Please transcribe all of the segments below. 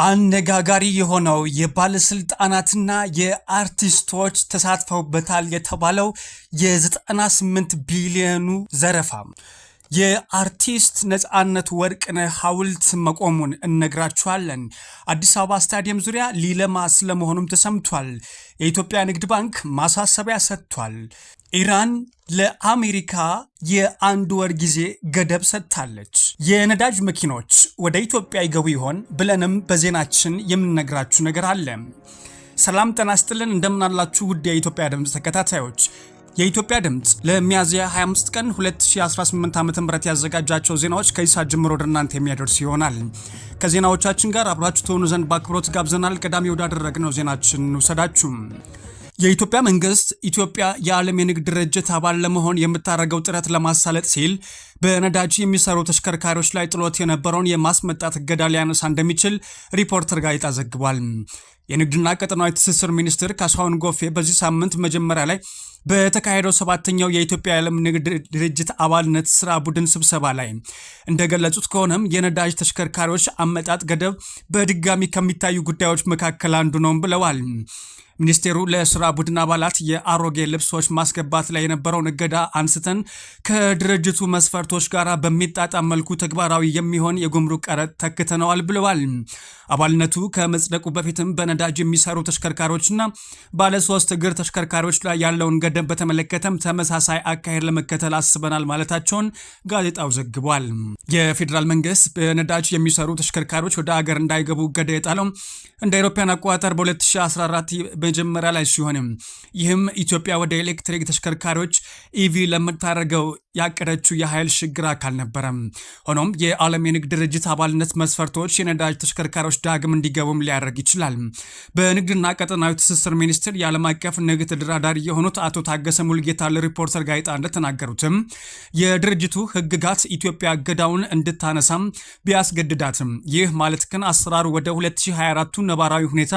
አነጋጋሪ የሆነው የባለስልጣናትና የአርቲስቶች ተሳትፈውበታል የተባለው የ98 ቢሊዮኑ ዘረፋ የአርቲስት ነጻነት ወርቅነህ ሐውልት መቆሙን እነግራችኋለን። አዲስ አበባ ስታዲየም ዙሪያ ሊለማ ስለመሆኑም ተሰምቷል። የኢትዮጵያ ንግድ ባንክ ማሳሰቢያ ሰጥቷል። ኢራን ለአሜሪካ የአንድ ወር ጊዜ ገደብ ሰጥታለች። የነዳጅ መኪኖች ወደ ኢትዮጵያ ይገቡ ይሆን ብለንም በዜናችን የምንነግራችሁ ነገር አለ። ሰላም ጤና ይስጥልን፣ እንደምናላችሁ ውድ የኢትዮጵያ ድምፅ ተከታታዮች። የኢትዮጵያ ድምፅ ለሚያዝያ 25 ቀን 2018 ዓ.ም ያዘጋጃቸው ዜናዎች ከይሳ ጀምሮ ወደ እናንተ የሚያደርስ ይሆናል። ከዜናዎቻችን ጋር አብራችሁ ትሆኑ ዘንድ በአክብሮት ጋብዘናል። ቀዳሚ ወዳደረግነው ዜናችን እንውሰዳችሁ። የኢትዮጵያ መንግስት ኢትዮጵያ የዓለም የንግድ ድርጅት አባል ለመሆን የምታደርገው ጥረት ለማሳለጥ ሲል በነዳጅ የሚሰሩ ተሽከርካሪዎች ላይ ጥሎት የነበረውን የማስመጣት እገዳ ሊያነሳ እንደሚችል ሪፖርተር ጋዜጣ ዘግቧል። የንግድና ቀጠናዊ ትስስር ሚኒስትር ካሳሁን ጎፌ በዚህ ሳምንት መጀመሪያ ላይ በተካሄደው 7ኛው የኢትዮጵያ የዓለም ንግድ ድርጅት አባልነት ስራ ቡድን ስብሰባ ላይ እንደገለጹት ከሆነም የነዳጅ ተሽከርካሪዎች አመጣጥ ገደብ በድጋሚ ከሚታዩ ጉዳዮች መካከል አንዱ ነው ብለዋል። ሚኒስቴሩ ለስራ ቡድን አባላት የአሮጌ ልብሶች ማስገባት ላይ የነበረውን እገዳ አንስተን ከድርጅቱ መስፈርቶች ጋር በሚጣጣም መልኩ ተግባራዊ የሚሆን የጉምሩክ ቀረጥ ተክተነዋል ብለዋል። አባልነቱ ከመጽደቁ በፊትም በነዳጅ የሚሰሩ ተሽከርካሪዎችና ባለ 3 እግር ተሽከርካሪዎች ላይ ያለውን ገደብ በተመለከተም ተመሳሳይ አካሄድ ለመከተል አስበናል ማለታቸውን ጋዜጣው ዘግቧል። የፌዴራል መንግስት በነዳጅ የሚሰሩ ተሽከርካሪዎች ወደ ሀገር እንዳይገቡ እገዳ የጣለው እንደ አውሮፓውያን አቆጣጠር በ2014 መጀመሪያ ላይ ሲሆንም ይህም ኢትዮጵያ ወደ ኤሌክትሪክ ተሽከርካሪዎች ኢቪ ለምታደርገው ያቀደችው የኃይል ሽግግር አካል ነበረም። ሆኖም የዓለም የንግድ ድርጅት አባልነት መስፈርቶች የነዳጅ ተሽከርካሪዎች ዳግም እንዲገቡም ሊያደርግ ይችላል። በንግድና ቀጠናዊ ትስስር ሚኒስቴር የዓለም አቀፍ ንግድ ተደራዳሪ የሆኑት አቶ ታገሰ ሙልጌታ ለሪፖርተር ጋዜጣ እንደተናገሩትም የድርጅቱ ህግጋት ኢትዮጵያ እገዳውን እንድታነሳም ቢያስገድዳትም ይህ ማለት ግን አሰራሩ ወደ 2024 ነባራዊ ሁኔታ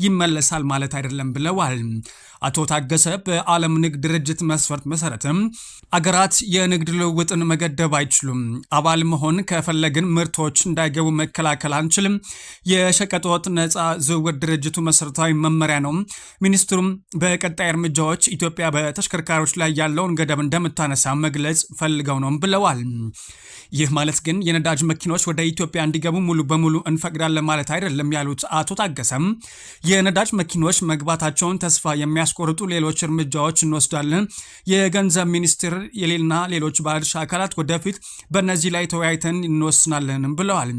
ይመለሳል ማለት አይደለም ብለዋል። አቶ ታገሰ በዓለም ንግድ ድርጅት መስፈርት መሰረትም አገራት የንግድ ልውውጥን መገደብ አይችሉም። አባል መሆን ከፈለግን ምርቶች እንዳይገቡ መከላከል አንችልም። የሸቀጦት ነፃ ዝውውር ድርጅቱ መሰረታዊ መመሪያ ነው። ሚኒስትሩም በቀጣይ እርምጃዎች ኢትዮጵያ በተሽከርካሪዎች ላይ ያለውን ገደብ እንደምታነሳ መግለጽ ፈልገው ነው ብለዋል። ይህ ማለት ግን የነዳጅ መኪኖች ወደ ኢትዮጵያ እንዲገቡ ሙሉ በሙሉ እንፈቅዳለን ማለት አይደለም ያሉት አቶ ታገሰም የነዳጅ መኪኖች መግባታቸውን ተስፋ የሚያስቆርጡ ሌሎች እርምጃዎች እንወስዳለን። የገንዘብ ሚኒስቴር የሌልና ሌሎች ባለድርሻ አካላት ወደፊት በእነዚህ ላይ ተወያይተን እንወስናለንም ብለዋል።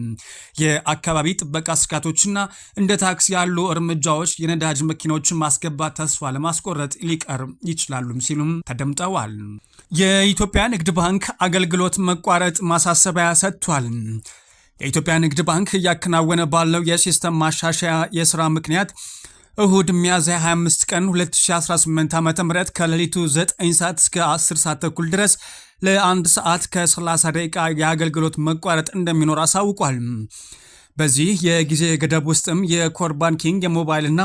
የአካባቢ ጥበቃ ስጋቶችና እንደ ታክስ ያሉ እርምጃዎች የነዳጅ መኪኖችን ማስገባት ተስፋ ለማስቆረጥ ሊቀር ይችላሉም ሲሉም ተደምጠዋል። የኢትዮጵያ ንግድ ባንክ አገልግሎት መቋረጥ ማሳሰቢያ ሰጥቷል። የኢትዮጵያ ንግድ ባንክ እያከናወነ ባለው የሲስተም ማሻሻያ የስራ ምክንያት እሁድ ሚያዝያ 25 ቀን 2018 ዓ.ም ከሌሊቱ 9 ሰዓት እስከ 10 ሰዓት ተኩል ድረስ ለ1 ሰዓት ከ30 ደቂቃ የአገልግሎት መቋረጥ እንደሚኖር አሳውቋል። በዚህ የጊዜ ገደብ ውስጥም የኮር ባንኪንግ፣ የሞባይልና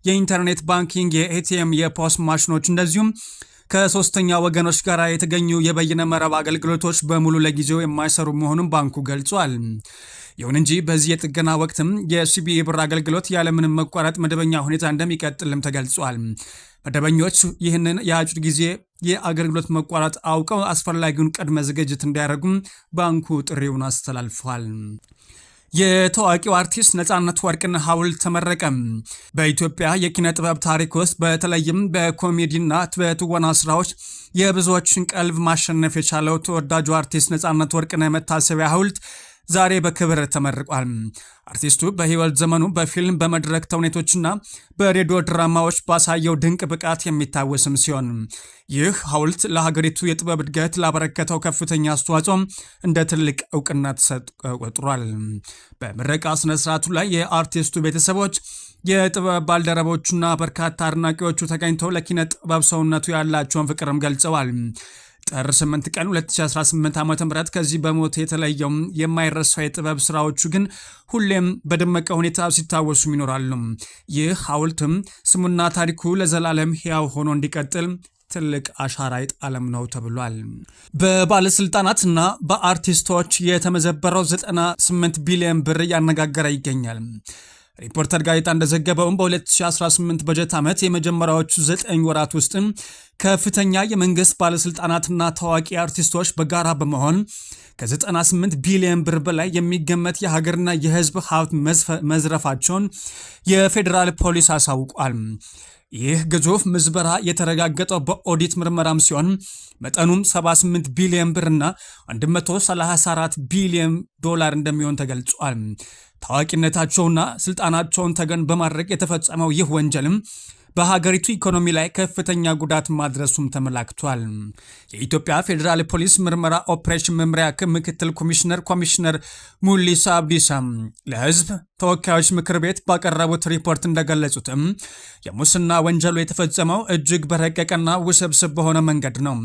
የኢንተርኔት ባንኪንግ፣ የኤቲኤም፣ የፖስ ማሽኖች እንደዚሁም ከሶስተኛ ወገኖች ጋር የተገኙ የበይነ መረብ አገልግሎቶች በሙሉ ለጊዜው የማይሰሩ መሆኑን ባንኩ ገልጿል። ይሁን እንጂ በዚህ የጥገና ወቅትም የሲቢኢ ብር አገልግሎት ያለምንም መቋረጥ መደበኛ ሁኔታ እንደሚቀጥልም ተገልጿል። መደበኞች ይህንን የአጭር ጊዜ የአገልግሎት መቋረጥ አውቀው አስፈላጊውን ቅድመ ዝግጅት እንዲያደርጉም ባንኩ ጥሪውን አስተላልፏል። የታዋቂው አርቲስት ነጻነት ወርቅነህ ሐውልት ተመረቀ። በኢትዮጵያ የኪነ ጥበብ ታሪክ ውስጥ በተለይም በኮሜዲና በትወና ስራዎች የብዙዎችን ቀልብ ማሸነፍ የቻለው ተወዳጁ አርቲስት ነጻነት ወርቅነህ መታሰቢያ ሐውልት ዛሬ በክብር ተመርቋል። አርቲስቱ በህይወት ዘመኑ በፊልም፣ በመድረክ ተውኔቶችና በሬዲዮ ድራማዎች ባሳየው ድንቅ ብቃት የሚታወስም ሲሆን ይህ ሐውልት ለሀገሪቱ የጥበብ እድገት ላበረከተው ከፍተኛ አስተዋጽኦ እንደ ትልቅ እውቅና ተቆጥሯል። በምረቃ ስነስርዓቱ ላይ የአርቲስቱ ቤተሰቦች፣ የጥበብ ባልደረቦቹና በርካታ አድናቂዎቹ ተገኝተው ለኪነ ጥበብ ሰውነቱ ያላቸውን ፍቅርም ገልጸዋል። ጥር 8 ቀን 2018 ዓ.ም ከዚህ በሞት የተለየው የማይረሳው የጥበብ ስራዎቹ ግን ሁሌም በደመቀ ሁኔታ ሲታወሱም ይኖራሉ። ይህ ሐውልትም ስሙና ታሪኩ ለዘላለም ሕያው ሆኖ እንዲቀጥል ትልቅ አሻራ የጣለም ነው ተብሏል። በባለስልጣናትና በአርቲስቶች የተመዘበረው 98 ቢሊዮን ብር እያነጋገረ ይገኛል። ሪፖርተር ጋዜጣ እንደዘገበውም በ2018 በጀት ዓመት የመጀመሪያዎቹ 9 ወራት ውስጥ ከፍተኛ የመንግስት ባለስልጣናትና ታዋቂ አርቲስቶች በጋራ በመሆን ከ98 ቢሊዮን ብር በላይ የሚገመት የሀገርና የህዝብ ሀብት መዝረፋቸውን የፌዴራል ፖሊስ አሳውቋል። ይህ ግዙፍ ምዝበራ የተረጋገጠው በኦዲት ምርመራም ሲሆን መጠኑም 78 ቢሊዮን ብርና 134 ቢሊዮን ዶላር እንደሚሆን ተገልጿል። ታዋቂነታቸውና ስልጣናቸውን ተገን በማድረግ የተፈጸመው ይህ ወንጀልም በሀገሪቱ ኢኮኖሚ ላይ ከፍተኛ ጉዳት ማድረሱም ተመላክቷል። የኢትዮጵያ ፌዴራል ፖሊስ ምርመራ ኦፕሬሽን መምሪያ ምክትል ኮሚሽነር ሙሊሳ አብዲሳም ለህዝብ ተወካዮች ምክር ቤት ባቀረቡት ሪፖርት እንደገለጹትም የሙስና ወንጀሉ የተፈጸመው እጅግ በረቀቀና ውስብስብ በሆነ መንገድ ነው።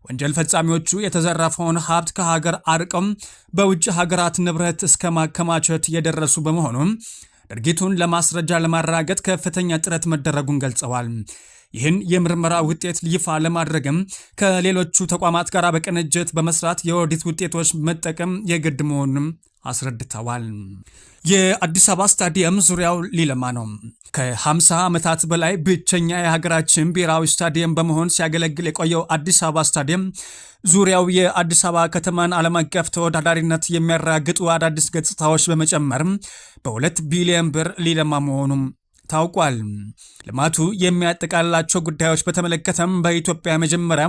ወንጀል ፈጻሚዎቹ የተዘረፈውን ሀብት ከሀገር አርቀው በውጭ ሀገራት ንብረት እስከ ማከማቸት የደረሱ በመሆኑ ድርጊቱን ለማስረጃ ለማረጋገጥ ከፍተኛ ጥረት መደረጉን ገልጸዋል። ይህን የምርመራ ውጤት ይፋ ለማድረግም ከሌሎቹ ተቋማት ጋር በቅንጅት በመስራት የኦዲት ውጤቶች መጠቀም የግድ መሆኑንም አስረድተዋል። የአዲስ አበባ ስታዲየም ዙሪያው ሊለማ ነው። ከ50 ዓመታት በላይ ብቸኛ የሀገራችን ብሔራዊ ስታዲየም በመሆን ሲያገለግል የቆየው አዲስ አበባ ስታዲየም ዙሪያው የአዲስ አበባ ከተማን ዓለም አቀፍ ተወዳዳሪነት የሚያረጋግጡ አዳዲስ ገጽታዎች በመጨመር በ2 ቢሊዮን ብር ሊለማ መሆኑም ታውቋል። ልማቱ የሚያጠቃልላቸው ጉዳዮች በተመለከተም በኢትዮጵያ መጀመሪያ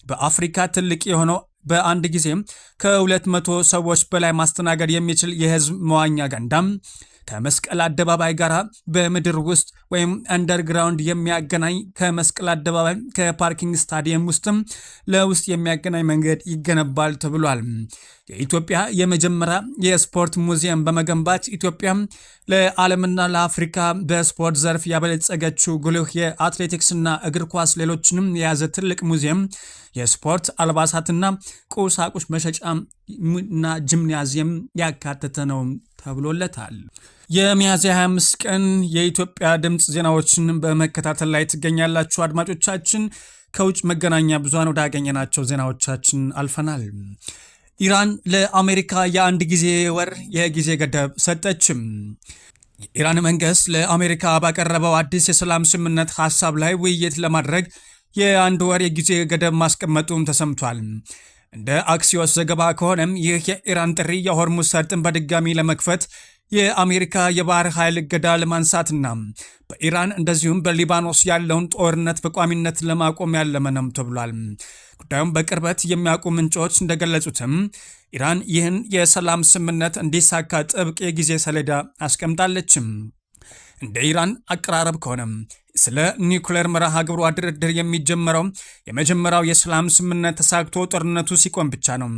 በአፍሪካ ትልቅ የሆነው በአንድ ጊዜ ከ200 ሰዎች በላይ ማስተናገድ የሚችል የህዝብ መዋኛ ገንዳም ከመስቀል አደባባይ ጋር በምድር ውስጥ ወይም አንደርግራውንድ የሚያገናኝ ከመስቀል አደባባይ ከፓርኪንግ ስታዲየም ውስጥም ለውስጥ የሚያገናኝ መንገድ ይገነባል ተብሏል። የኢትዮጵያ የመጀመሪያ የስፖርት ሙዚየም በመገንባት ኢትዮጵያ ለዓለምና ለአፍሪካ በስፖርት ዘርፍ ያበለጸገችው ጉልህ የአትሌቲክስና እግር ኳስ ሌሎችንም የያዘ ትልቅ ሙዚየም የስፖርት አልባሳትና ቁሳቁስ መሸጫና ጂምናዚየም ያካተተ ነው ተብሎለታል። የሚያዝያ 25 ቀን የኢትዮጵያ ድምፅ ዜናዎችን በመከታተል ላይ ትገኛላችሁ አድማጮቻችን። ከውጭ መገናኛ ብዙሃን ወዳገኘናቸው ዜናዎቻችን አልፈናል። ኢራን ለአሜሪካ የአንድ ጊዜ ወር የጊዜ ገደብ ሰጠችም። የኢራን መንግስት ለአሜሪካ ባቀረበው አዲስ የሰላም ስምምነት ሀሳብ ላይ ውይይት ለማድረግ የአንድ ወር የጊዜ ገደብ ማስቀመጡም ተሰምቷል። እንደ አክሲዮስ ዘገባ ከሆነም ይህ የኢራን ጥሪ የሆርሙዝ ሰርጥን በድጋሚ ለመክፈት የአሜሪካ የባህር ኃይል እገዳ ለማንሳትና በኢራን እንደዚሁም በሊባኖስ ያለውን ጦርነት በቋሚነት ለማቆም ያለመ ነው ተብሏል። ጉዳዩም በቅርበት የሚያውቁ ምንጮች እንደገለጹትም ኢራን ይህን የሰላም ስምምነት እንዲሳካ ጥብቅ የጊዜ ሰሌዳ አስቀምጣለችም። እንደ ኢራን አቀራረብ ከሆነ ስለ ኒውክሌር መርሃ ግብሯ ድርድር የሚጀመረው የመጀመሪያው የሰላም ስምምነት ተሳክቶ ጦርነቱ ሲቆም ብቻ ነው።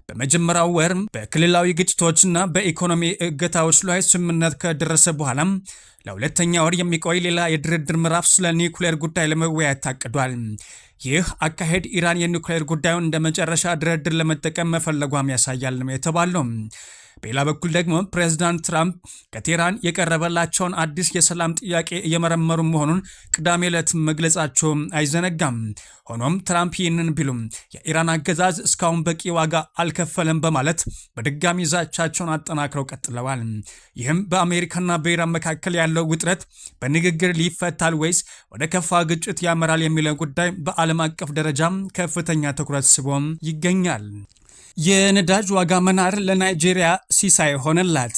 በመጀመሪያው ወር በክልላዊ ግጭቶችና በኢኮኖሚ እገታዎች ላይ ስምምነት ከደረሰ በኋላም ለሁለተኛ ወር የሚቆይ ሌላ የድርድር ምዕራፍ ስለ ኒውክሌር ጉዳይ ለመወያየት ታቅዷል። ይህ አካሄድ ኢራን የኒውክሌር ጉዳዩን እንደ መጨረሻ ድርድር ለመጠቀም መፈለጓም ያሳያል የተባለው። በሌላ በኩል ደግሞ ፕሬዝዳንት ትራምፕ ከቴህራን የቀረበላቸውን አዲስ የሰላም ጥያቄ እየመረመሩ መሆኑን ቅዳሜ ዕለት መግለጻቸው አይዘነጋም። ሆኖም ትራምፕ ይህንን ቢሉም የኢራን አገዛዝ እስካሁን በቂ ዋጋ አልከፈለም በማለት በድጋሚ ዛቻቸውን አጠናክረው ቀጥለዋል። ይህም በአሜሪካና በኢራን መካከል ያለው ውጥረት በንግግር ሊፈታል ወይስ ወደ ከፋ ግጭት ያመራል የሚለው ጉዳይ በዓለም አቀፍ ደረጃም ከፍተኛ ትኩረት ስቦም ይገኛል። የነዳጅ ዋጋ መናር ለናይጄሪያ ሲሳይ ሆነላት።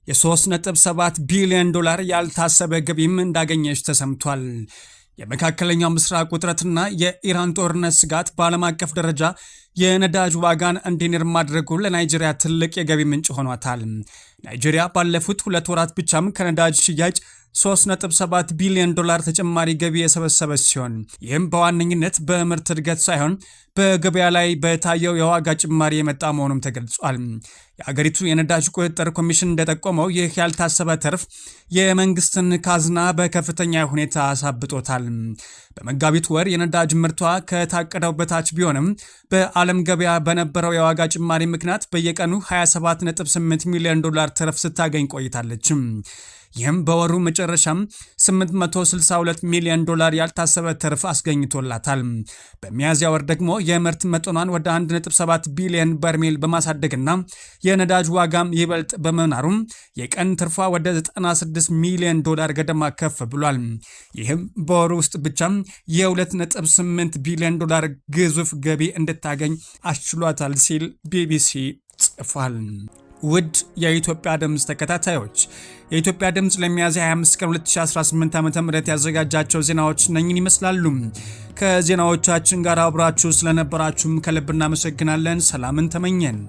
የ3.7 ቢሊዮን ዶላር ያልታሰበ ገቢም እንዳገኘች ተሰምቷል። የመካከለኛው ምስራቅ ውጥረትና የኢራን ጦርነት ስጋት በዓለም አቀፍ ደረጃ የነዳጅ ዋጋን እንዲንር ማድረጉ ለናይጄሪያ ትልቅ የገቢ ምንጭ ሆኗታል። ናይጄሪያ ባለፉት 2 ወራት ብቻም ከነዳጅ ሽያጭ 3.7 ቢሊዮን ዶላር ተጨማሪ ገቢ የሰበሰበች ሲሆን ይህም በዋነኝነት በምርት እድገት ሳይሆን በገበያ ላይ በታየው የዋጋ ጭማሪ የመጣ መሆኑም ተገልጿል። የአገሪቱ የነዳጅ ቁጥጥር ኮሚሽን እንደጠቆመው ይህ ያልታሰበ ትርፍ የመንግስትን ካዝና በከፍተኛ ሁኔታ አሳብጦታል። በመጋቢት ወር የነዳጅ ምርቷ ከታቀደው በታች ቢሆንም በዓለም ገበያ በነበረው የዋጋ ጭማሪ ምክንያት በየቀኑ 27.8 ሚሊዮን ዶላር ትርፍ ስታገኝ ቆይታለች። ይህም በወሩ መጨረሻም $862 ሚሊዮን ያልታሰበ ትርፍ አስገኝቶላታል። በሚያዝያ ወር ደግሞ የምርት መጠኗን ወደ 1.7 ቢሊዮን በርሜል በማሳደግና የነዳጅ ዋጋም ይበልጥ በመናሩም የቀን ትርፏ ወደ $96 ሚሊዮን ገደማ ከፍ ብሏል። ይህም በወሩ ውስጥ ብቻ የ2.8 ቢሊዮን ግዙፍ ገቢ እንድታገኝ አስችሏታል ሲል ቢቢሲ ጽፏል። ውድ የኢትዮጵያ ድምፅ ተከታታዮች የኢትዮጵያ ድምፅ ለሚያዝያ 25 ቀን 2018 ዓ.ም ያዘጋጃቸው ዜናዎች እነኝን ይመስላሉ። ከዜናዎቻችን ጋር አብራችሁ ስለነበራችሁም ከልብ እናመሰግናለን። ሰላምን ተመኘን።